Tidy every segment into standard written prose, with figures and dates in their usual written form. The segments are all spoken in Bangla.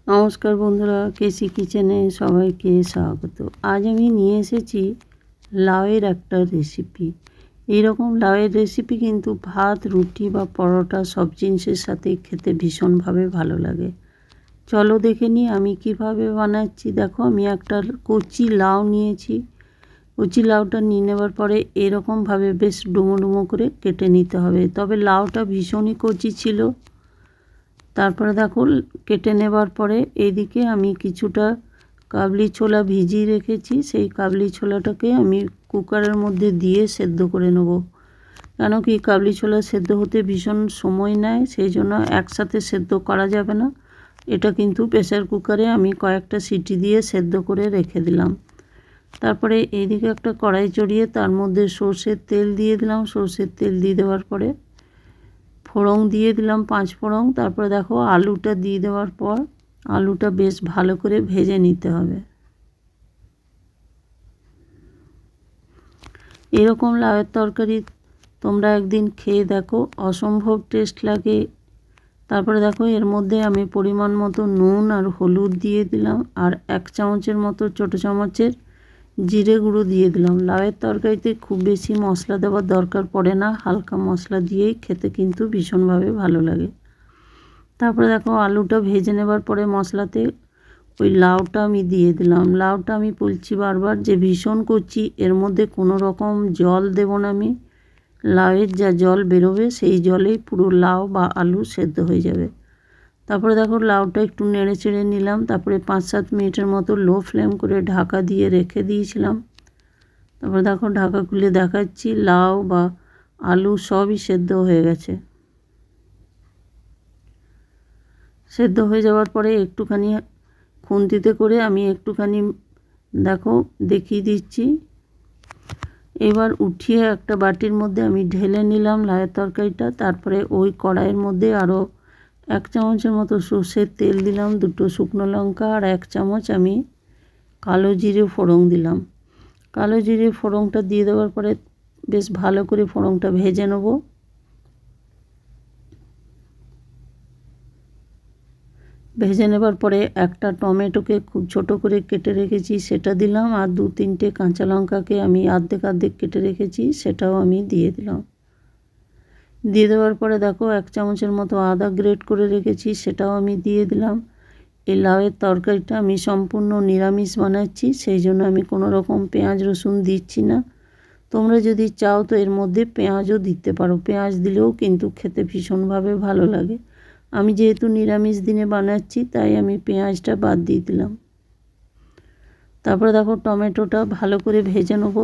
নমস্কার বন্ধুরা, কেসি কিচেনে সবাইকে স্বাগত। আজ আমি নিয়ে এসেছি লাউয়ের একটা রেসিপি। এইরকম লাউয়ের রেসিপি কিন্তু ভাত, রুটি বা পরোটা সব জিনিসের সাথে খেতে ভীষণভাবে ভালো লাগে। চলো দেখে নিই আমি কিভাবে বানাচ্ছি। দেখো, আমি একটা কচি লাউ নিয়েছি। কচি লাউটা নিয়ে নেবার পরে এরকমভাবে বেশ ডুমো ডুমো করে কেটে নিতে হবে। তবে লাউটা ভীষণই কচি ছিল। তারপরে দেখো, কেটে নেবার পরে এইদিকে আমি কিছুটা কাবলি ছোলা ভিজিয়ে রেখেছি। সেই কাবলি ছোলাটাকে আমি কুকারের মধ্যে দিয়ে সেদ্ধ করে নেব। কেন কি কাবলি ছোলা সেদ্ধ হতে ভীষণ সময় নেয়, সেই জন্য একসাথে সেদ্ধ করা যাবে না। এটা কিন্তু প্রেসার কুকারে আমি কয়েকটা সিটি দিয়ে সেদ্ধ করে রেখে দিলাম। তারপরে এইদিকে একটা কড়াই চড়িয়ে তার মধ্যে সর্ষের তেল দিয়ে দিলাম। সর্ষের তেল দিয়ে দেওয়ার পরে ফোড়ন দিয়ে দিলাম 5 ফোড়ন। তারপরে দেখো, আলুটা দিয়ে দেওয়ার পর আলুটা বেশ ভালো করে ভেজে নিতে হবে। এরকম লাউয়ের তরকারি তোমরা একদিন খেয়ে দেখো, অসম্ভব টেস্ট লাগে। তারপরে দেখো, এর মধ্যে আমি পরিমাণ মতো নুন আর হলুদ দিয়ে দিলাম, আর 1 চামচের মতো ছোটো চামচের জিরে গুঁড়ো দিয়ে দিলাম। লাউয়ের তরকারিতে খুব বেশি মশলা দেওয়ার দরকার পড়ে না, হালকা মশলা দিয়েই খেতে কিন্তু ভীষণভাবে ভালো লাগে। তারপরে দেখো, আলুটা ভেজে নেবার পরে মশলাতে ওই লাউটা আমি দিয়ে দিলাম। লাউটা আমি বলছি বারবার যে ভীষণ কচি, এর মধ্যে কোনো রকম জল দেব না আমি। লাউয়ের যা জল বেরোবে সেই জলেই পুরো লাউ বা আলু সেদ্ধ হয়ে যাবে। তারপরে দেখো, লাউটা একটু নেড়ে চেড়ে নিলাম। তারপরে 5-7 মিনিটের মতো লো ফ্লেম করে ঢাকা দিয়ে রেখে দিয়েছিলাম। তারপরে দেখো, ঢাকা খুলে দেখাচ্ছি, লাউ বা আলু সবই সেদ্ধ হয়ে গেছে। সেদ্ধ হয়ে যাওয়ার পরে একটুখানি খুন্তিতে করে আমি একটুখানি দেখো দেখিয়ে দিচ্ছি। এবার উঠিয়ে একটা বাটির মধ্যে আমি ঢেলে নিলাম লাউয়ের তরকারিটা। তারপরে ওই কড়াইয়ের মধ্যে আরও 1 চামচের মতো সর্ষের তেল দিলাম, 2টো শুকনো লঙ্কা আর 1 চামচ আমি কালো জিরে ফোড়ন দিলাম। কালো জিরে ফোড়নটা দিয়ে দেওয়ার পরে বেশ ভালো করে ফোড়নটা ভেজে নেব। ভেজে নেবার পরে একটা টমেটোকে খুব ছোট করে কেটে রেখেছি সেটা দিলাম, আর 2-3টে কাঁচা লঙ্কাকে আমি অর্ধেক কেটে রেখেছি সেটাও আমি দিয়ে দিলাম। দিয়ে দেওয়ার পরে দেখো, 1 চামচের মতো আদা গ্রেট করে রেখেছি সেটাও আমি দিয়ে দিলাম। এই লাউয়ের তরকারিটা আমি সম্পূর্ণ নিরামিষ বানাচ্ছি, সেই জন্য আমি কোনো রকম পেঁয়াজ রসুন দিচ্ছি না। তোমরা যদি চাও তো এর মধ্যে পেঁয়াজও দিতে পারো, পেঁয়াজ দিলেও কিন্তু খেতে ভীষণভাবে ভালো লাগে। আমি যেহেতু নিরামিষ দিনে বানাচ্ছি তাই আমি পেঁয়াজটা বাদ দিয়ে দিলাম। তারপরে দেখো, টমেটোটা ভালো করে ভেজে নেব।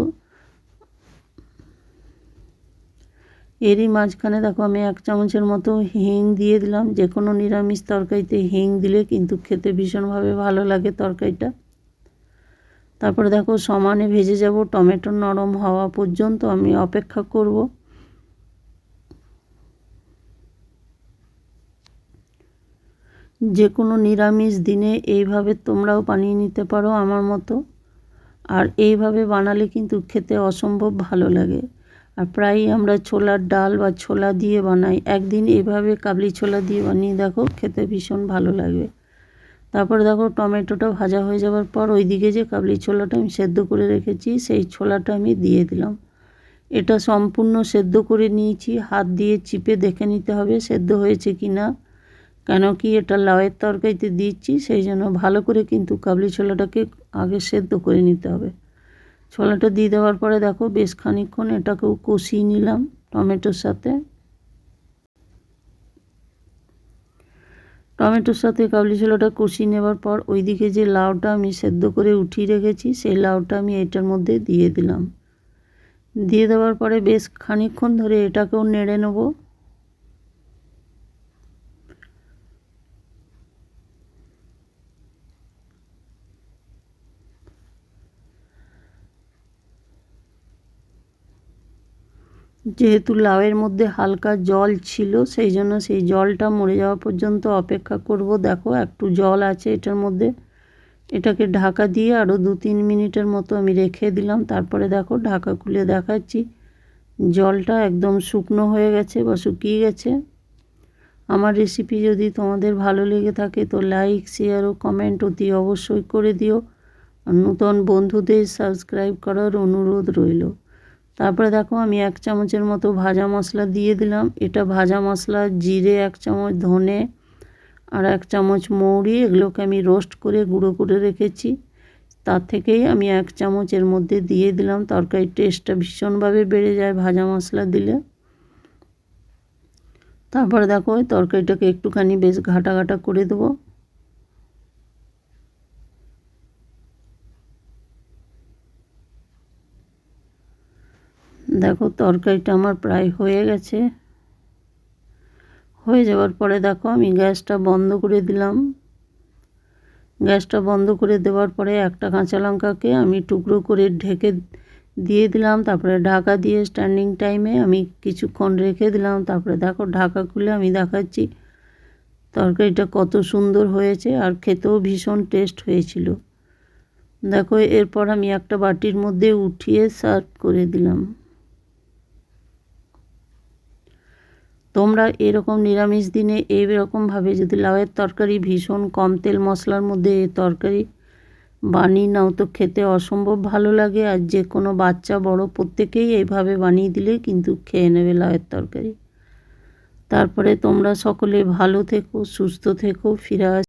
এরই মাঝখানে দেখো, আমি 1 চামচের মতো হিং দিয়ে দিলাম। যে কোনো নিরামিষ তরকারিতে হিং দিলে কিন্তু খেতে ভীষণভাবে ভালো লাগে তরকারিটা। তারপরে দেখো, সমানে ভেজে যাব, টমেটো নরম হওয়া পর্যন্ত আমি অপেক্ষা করব। যে কোনো নিরামিষ দিনে এইভাবে তোমরাও বানিয়ে নিতে পারো আমার মতো। আর এইভাবে বানালে কিন্তু খেতে অসম্ভব ভালো লাগে। আর প্রায়ই আমরা ছোলার ডাল বা ছোলা দিয়ে বানাই, একদিন এইভাবে কাবলি ছোলা দিয়ে বানিয়ে দেখো, খেতে ভীষণ ভালো লাগবে। তারপরে দেখো, টমেটোটা ভাজা হয়ে যাওয়ার পর ওইদিকে যে কাবলি ছোলাটা আমি সেদ্ধ করে রেখেছি সেই ছোলাটা আমি দিয়ে দিলাম। এটা সম্পূর্ণ সেদ্ধ করে নিয়েছি, হাত দিয়ে চিপে দেখে নিতে হবে সেদ্ধ হয়েছে কি না। কেন কি এটা লাউয়ের তরকারিতে দিচ্ছি, সেই জন্য ভালো করে কিন্তু কাবলি ছোলাটাকে আগে সেদ্ধ করে নিতে হবে। ছোলাটা দিয়ে দেওয়ার পরে দেখো, বেশ খানিকক্ষণ এটাকেও কষিয়ে নিলাম টমেটোর সাথে। টমেটোর সাথে কাবলি ছোলাটা কষিয়ে নেবার পর ওইদিকে যে লাউটা আমি সেদ্ধ করে উঠিয়ে রেখেছি সেই লাউটা আমি এটার মধ্যে দিয়ে দিলাম। দিয়ে দেওয়ার পরে বেশ খানিকক্ষণ ধরে এটাকেও নেড়ে নেব। যেহেতু লাউয়ের মধ্যে হালকা জল ছিল সেই জন্য সেই জলটা মরে যাওয়া পর্যন্ত অপেক্ষা করব। দেখো, একটু জল আছে এটার মধ্যে। এটাকে ঢাকা দিয়ে আরও 2-3 মিনিটের মতো আমি রেখে দিলাম। তারপরে দেখো, ঢাকা খুলে দেখাচ্ছি, জলটা একদম শুকনো হয়ে গেছে বা শুকিয়ে গেছে। আমার রেসিপি যদি তোমাদের ভালো লেগে থাকে তো লাইক শেয়ার ও কমেন্ট অতি অবশ্যই করে দিও। আর নতুন বন্ধুদের সাবস্ক্রাইব করার অনুরোধ রইল। তারপরে দেখো আমি 1 চামচের মতো ভাজা মশলা দিয়ে দিলাম। এটা ভাজা মশলা, জিরে 1 চামচ, ধনে আর 1 চামচ মৌরি, এগুলোকে আমি রোস্ট করে গুঁড়ো করে রেখেছি। তার থেকেই আমি 1 চামচ এর মধ্যে দিয়ে দিলাম। তরকারির টেস্টটা ভীষণভাবে বেড়ে যায় ভাজা মশলা দিলে। তারপরে দেখো ওই তরকারিটাকে একটুখানি বেশ ঘাটা ঘাটা করে দেবো। দেখো তরকারিটা আমার প্রায় হয়ে গেছে। হয়ে যাওয়ার পরে দেখো আমি গ্যাসটা বন্ধ করে দিলাম। গ্যাসটা বন্ধ করে দেওয়ার পরে একটা কাঁচা লঙ্কাকে আমি টুকরো করে ঢেকে দিয়ে দিলাম। তারপরে ঢাকা দিয়ে স্ট্যান্ডিং টাইমে আমি কিছুক্ষণ রেখে দিলাম। তারপরে দেখো ঢাকা খুলে আমি দেখাচ্ছি তরকারিটা কত সুন্দর হয়েছে আর খেতেও ভীষণ টেস্ট হয়েছিল। দেখো এরপর আমি একটা বাটির মধ্যে উঠিয়ে সার্ভ করে দিলাম। তোমরা এরকম নিরামিষ দিনে এইরকমভাবে যদি লাউয়ের তরকারি ভীষণ কম তেল মশলার মধ্যে এই তরকারি বানিয়ে নাও তো খেতে অসম্ভব ভালো লাগে। আর যে কোনো বাচ্চা বড় প্রত্যেকেই এইভাবে বানিয়ে দিলে কিন্তু খেয়ে নেবে লাউয়ের তরকারি। তারপরে তোমরা সকলে ভালো থেকো, সুস্থ থেকো, ফিরে